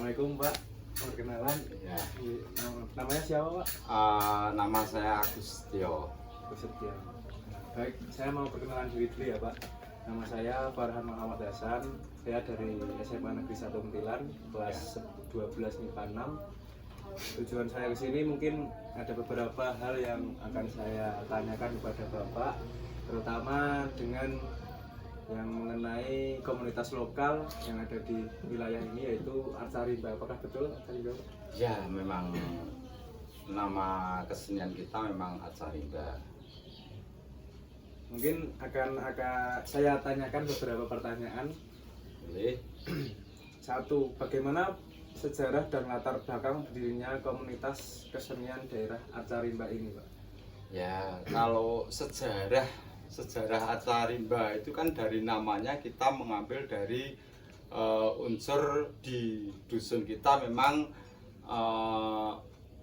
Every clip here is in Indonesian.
Assalamualaikum Pak, perkenalan. Ya. Namanya siapa Pak? Nama saya Agustio. Setia. Baik, saya mau perkenalan diri dulu ya Pak. Nama saya Farhan Muhammad Hasan. Saya dari SMA Negeri 1 Muntilan, kelas 12 MIPA 6. Tujuan saya ke sini mungkin ada beberapa hal yang akan saya tanyakan kepada Bapak, terutama dengan yang mengenai komunitas lokal yang ada di wilayah ini, yaitu Arca Rimba. Apakah betul Arca Rimba? Ya, memang nama kesenian kita memang Arca Rimba. Mungkin akan saya tanyakan beberapa pertanyaan. Boleh. Satu, bagaimana sejarah dan latar belakang berdirinya komunitas kesenian daerah Arca Rimba ini, Pak? Ya, kalau sejarah Arca Rimba itu kan dari namanya kita mengambil dari unsur di dusun kita memang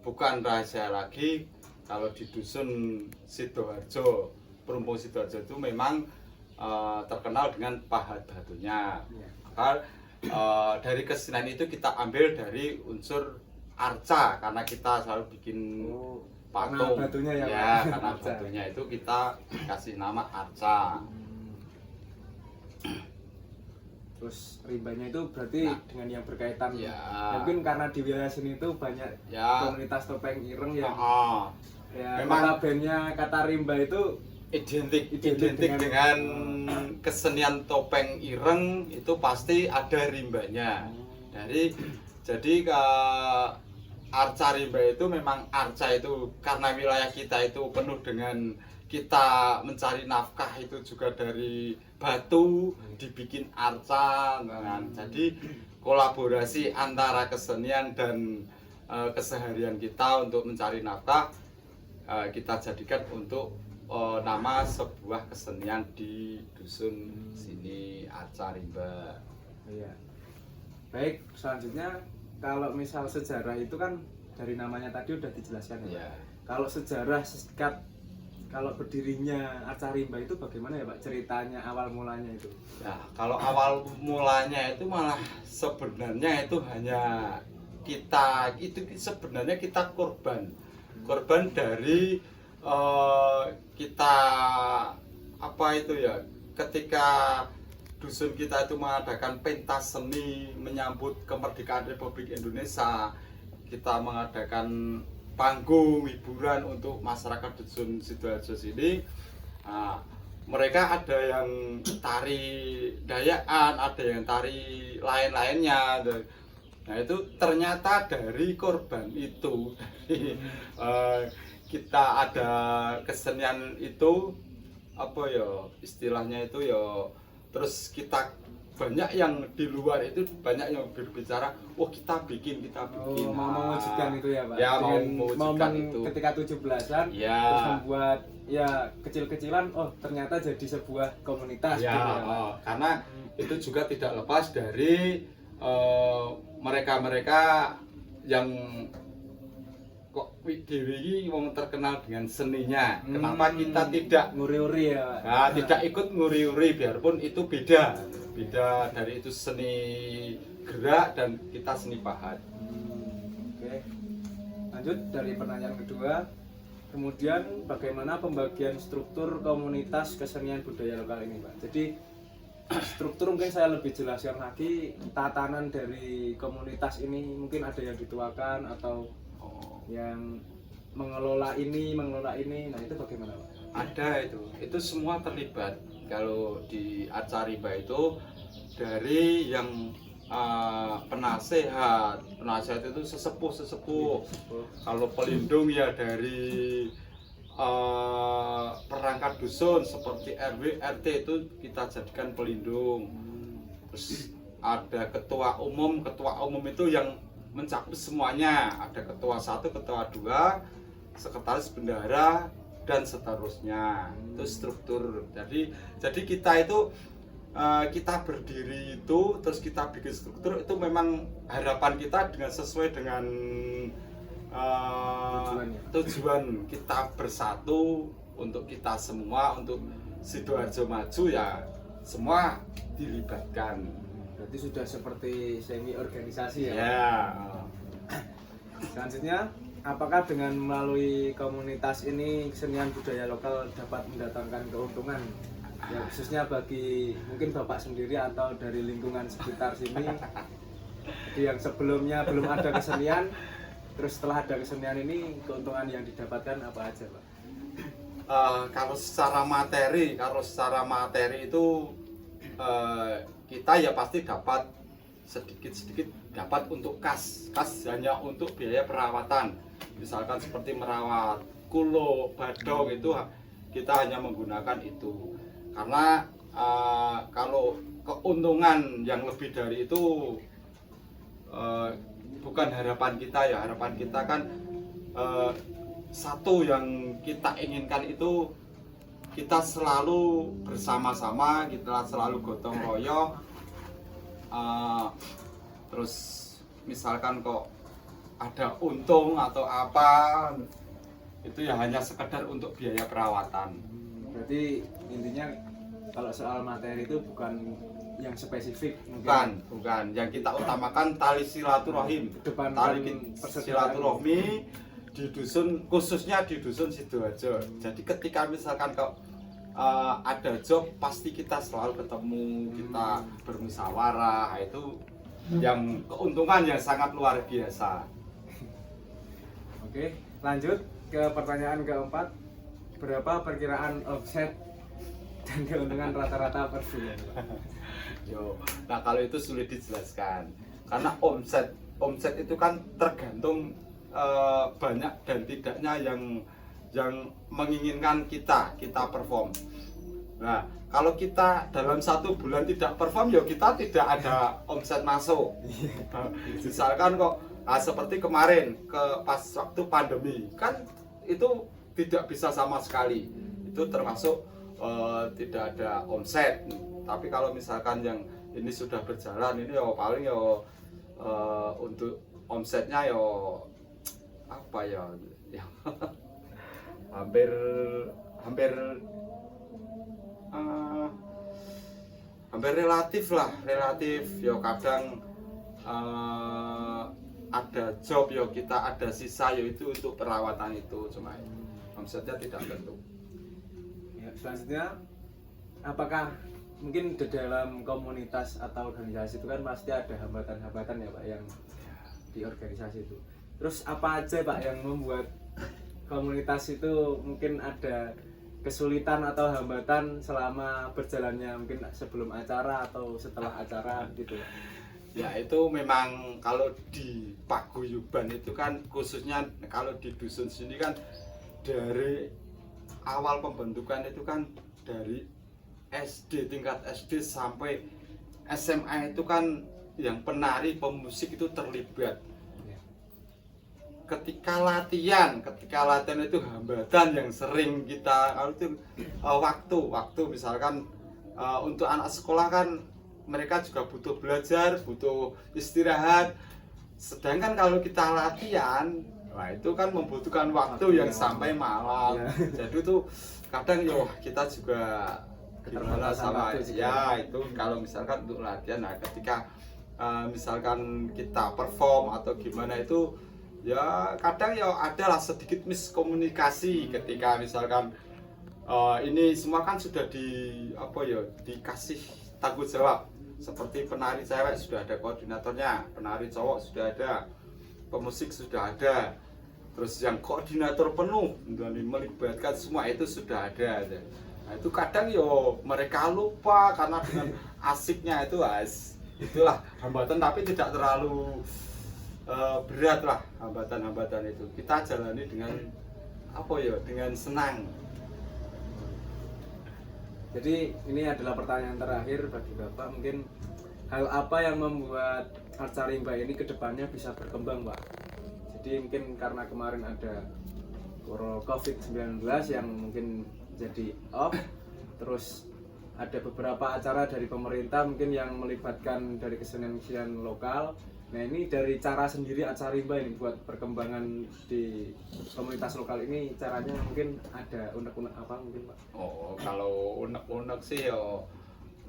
bukan rahasia lagi. Kalau di dusun Sidoarjo, Perumpung Sidoarjo itu memang terkenal dengan pahat batunya. Maka dari kesenian itu kita ambil dari unsur arca, karena kita selalu bikin patung. Karena batunya ya karena batunya itu kita kasih nama arca. Terus rimbanya itu berarti dengan yang berkaitan. Ya. Mungkin karena di wilayah sini itu banyak komunitas topeng ireng yang memang notabene kata rimba itu identik dengan kesenian topeng ireng, itu pasti ada rimbanya. Jadi ke Arca Rimba itu memang arca itu karena wilayah kita itu penuh dengan kita mencari nafkah itu juga dari batu dibikin arca. Jadi kolaborasi antara kesenian dan keseharian kita untuk mencari nafkah kita jadikan untuk nama sebuah kesenian di dusun sini, Arca Rimba. Iya. Baik, selanjutnya kalau misal sejarah itu kan dari namanya tadi udah dijelaskan ya. Kalau sejarah kalau berdirinya Arca Rimba itu bagaimana ya Pak, ceritanya awal mulanya itu? Ya, kalau awal mulanya itu malah sebenarnya itu hanya kita korban dari kita ketika dusun kita itu mengadakan pentas seni menyambut kemerdekaan Republik Indonesia. Kita mengadakan panggung hiburan untuk masyarakat dusun Sidoarjo sini. Mereka ada yang tari dayaan, ada yang tari lain-lainnya. Nah, itu ternyata dari korban itu. Kita ada kesenian itu istilahnya itu terus kita banyak yang di luar itu banyak yang berbicara, kita bikin mau mewujudkan itu ya Pak. Ya, mau mewujudkan itu ketika 17-an terus membuat kecil-kecilan, ternyata jadi sebuah komunitas ya, gitu ya, Pak. Karena itu juga tidak lepas dari mereka-mereka yang kok Dewi wong terkenal dengan seninya. Kenapa kita tidak nguri-uri ya Pak? Nah, tidak ikut nguri-uri, biarpun itu beda dari itu seni gerak dan kita seni pahat. Oke. Lanjut dari pertanyaan kedua. Kemudian bagaimana pembagian struktur komunitas kesenian budaya lokal ini Pak? Jadi struktur mungkin saya lebih jelaskan lagi, tatanan dari komunitas ini mungkin ada yang dituakan atau yang mengelola ini. Nah, itu bagaimana Pak? Ada itu semua terlibat. Kalau di Arca Rimba itu dari yang penasehat itu sesepuh. Kalau pelindung ya dari perangkat dusun seperti RW RT itu kita jadikan pelindung. Terus ada ketua umum itu yang mencakup semuanya. Ada ketua 1, ketua 2, sekretaris bendahara dan seterusnya. Itu struktur. Jadi kita itu kita berdiri itu terus kita bikin struktur itu memang harapan kita sesuai dengan tujuan kita bersatu untuk kita semua, untuk Sidoarjo maju ya, semua dilibatkan. Berarti sudah seperti semi organisasi ya. Ya. Selanjutnya, apakah dengan melalui komunitas ini kesenian budaya lokal dapat mendatangkan keuntungan? Ya, khususnya bagi mungkin Bapak sendiri atau dari lingkungan sekitar sini. Jadi yang sebelumnya belum ada kesenian, terus setelah ada kesenian ini keuntungan yang didapatkan apa aja, Pak? Kalau secara materi itu kita ya pasti dapat sedikit dapat untuk kas hanya untuk biaya perawatan, misalkan seperti merawat kulo, badog itu kita hanya menggunakan itu karena kalau keuntungan yang lebih dari itu bukan harapan kita ya. Harapan kita kan satu yang kita inginkan itu kita selalu bersama-sama, kita selalu gotong royong. Terus misalkan kok ada untung atau apa, itu ya hanya sekedar untuk biaya perawatan. Berarti intinya kalau soal materi itu bukan yang spesifik mungkin. Bukan. Yang kita utamakan tali silaturahim. Tali silaturahmi di dusun, khususnya di dusun Sidoarjo. Jadi ketika misalkan kok ada job, pasti kita selalu ketemu, kita bermusyawarah. Itu yang keuntungan yang sangat luar biasa. Oke, lanjut ke pertanyaan keempat. Berapa perkiraan omset dan keuntungan rata-rata per bulan? Nah kalau itu sulit dijelaskan karena omset itu kan tergantung banyak dan tidaknya yang menginginkan kita perform. Nah kalau kita dalam 1 bulan tidak perform, ya kita tidak ada omset masuk. Misalkan kok seperti kemarin pas waktu pandemi kan itu tidak bisa sama sekali, itu termasuk tidak ada omset. Tapi kalau misalkan yang ini sudah berjalan, ini ya paling ya untuk omsetnya ya apa ya, hampir relatif ya. Kadang ada job ya kita ada sisa ya itu untuk perawatan itu, cuma omsetnya tidak tentu. Ya, selanjutnya, apakah mungkin di dalam komunitas atau organisasi itu kan pasti ada hambatan-hambatan ya Pak yang di organisasi itu. Terus apa aja Pak yang membuat komunitas itu mungkin ada kesulitan atau hambatan selama berjalannya, mungkin sebelum acara atau setelah acara gitu? Ya itu memang kalau di paguyuban itu kan, khususnya kalau di dusun sini kan dari awal pembentukan itu kan dari SD, tingkat SD sampai SMA itu kan yang penari pemusik itu terlibat. Ketika latihan itu hambatan yang sering kita kalau itu waktu misalkan untuk anak sekolah kan mereka juga butuh belajar, butuh istirahat. Sedangkan kalau kita latihan, wah itu kan membutuhkan waktu yang sampai malam. Jadi tuh kadang yo kita juga gimana sama ya itu kalau misalkan untuk latihan. Nah ketika misalkan kita perform atau gimana itu ya kadang ya adalah sedikit miskomunikasi ketika misalkan ini semua kan sudah dikasih tanggung jawab. Seperti penari cewek sudah ada koordinatornya, penari cowok sudah ada, pemusik sudah ada, terus yang koordinator penuh dan melibatkan semua itu sudah ada. Nah itu kadang yo mereka lupa karena dengan asiknya itu itulah hambatan, tapi tidak terlalu berat lah hambatan-hambatan itu. Kita jalani dengan dengan senang. Jadi ini adalah pertanyaan terakhir bagi Bapak, mungkin hal apa yang membuat Arca Rimba ini kedepannya bisa berkembang Pak? Jadi mungkin karena kemarin ada COVID-19 yang mungkin jadi off, terus ada beberapa acara dari pemerintah mungkin yang melibatkan dari kesenian-kesenian lokal. Nah ini dari cara sendiri Arca Rimba ini buat perkembangan di komunitas lokal ini, caranya mungkin ada unek-unek apa mungkin Pak? Kalau unek-unek sih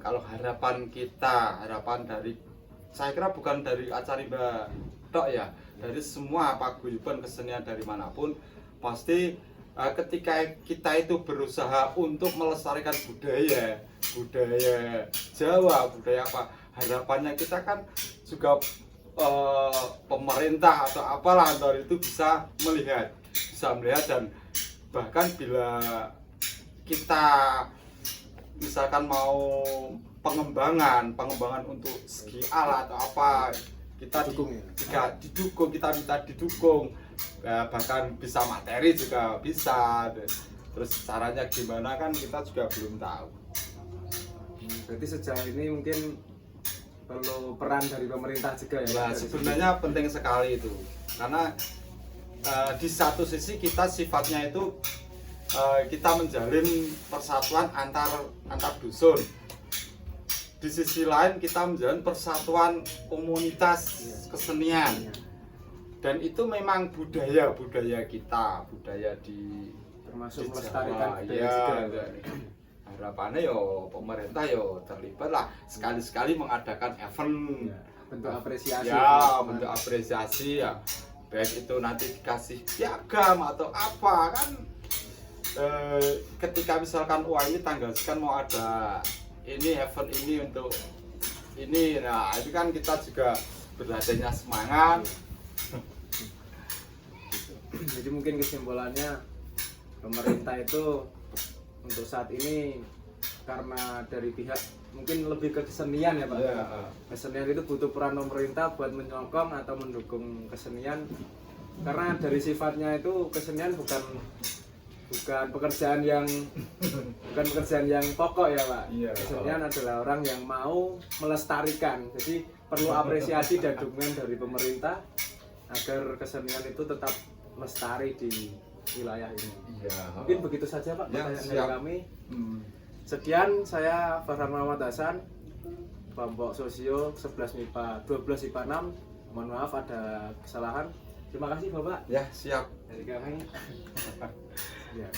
kalau harapan dari saya kira bukan dari Acarimba tok ya, dari semua paguyuban kesenian dari manapun pasti ketika kita itu berusaha untuk melestarikan budaya Jawa, budaya apa, harapannya kita kan juga pemerintah atau apalah antar itu bisa melihat dan bahkan bila kita misalkan mau pengembangan untuk segi alat atau apa, kita didukung, kita minta didukung, bahkan bisa materi juga bisa. Terus caranya gimana kan kita juga belum tahu. Berarti sejauh ini mungkin perlu peran dari pemerintah juga ya? Ya sebenarnya penting sekali itu, karena di satu sisi kita sifatnya itu kita menjalin persatuan antar dusun. Di sisi lain kita menjalin persatuan komunitas kesenian. Dan itu memang budaya kita, budaya di termasuk di melestarikan Jawa. budaya juga. Harapannya yo pemerintah yo terlibat lah, sekali-sekali mengadakan event. Bentuk apresiasi. Ya, bentuk apresiasi ya. Baik itu nanti dikasih piagam atau apa kan. Ketika misalkan wah ini tanggal sekian mau ada ini event ini untuk ini, nah itu kan kita juga berladanya semangat. Jadi mungkin kesimpulannya pemerintah itu untuk saat ini karena dari pihak mungkin lebih ke kesenian ya Pak. Ya. Kesenian itu butuh peran pemerintah buat menyokong atau mendukung kesenian, karena dari sifatnya itu kesenian bukan pekerjaan yang pokok ya Pak. Iya. Kesenian adalah orang yang mau melestarikan. Jadi perlu apresiasi dan dukungan dari pemerintah agar kesenian itu tetap lestari di wilayah ini. Iya. Mungkin begitu saja Pak Ya, pertanyaan siap. dari kami. Sekian, saya Farhan Muhammad Hasan, kelompok sosio 11 MIPA 12 IPA 6. Mohon maaf ada kesalahan. Terima kasih Bapak Ya, siap. dari kami. Ya.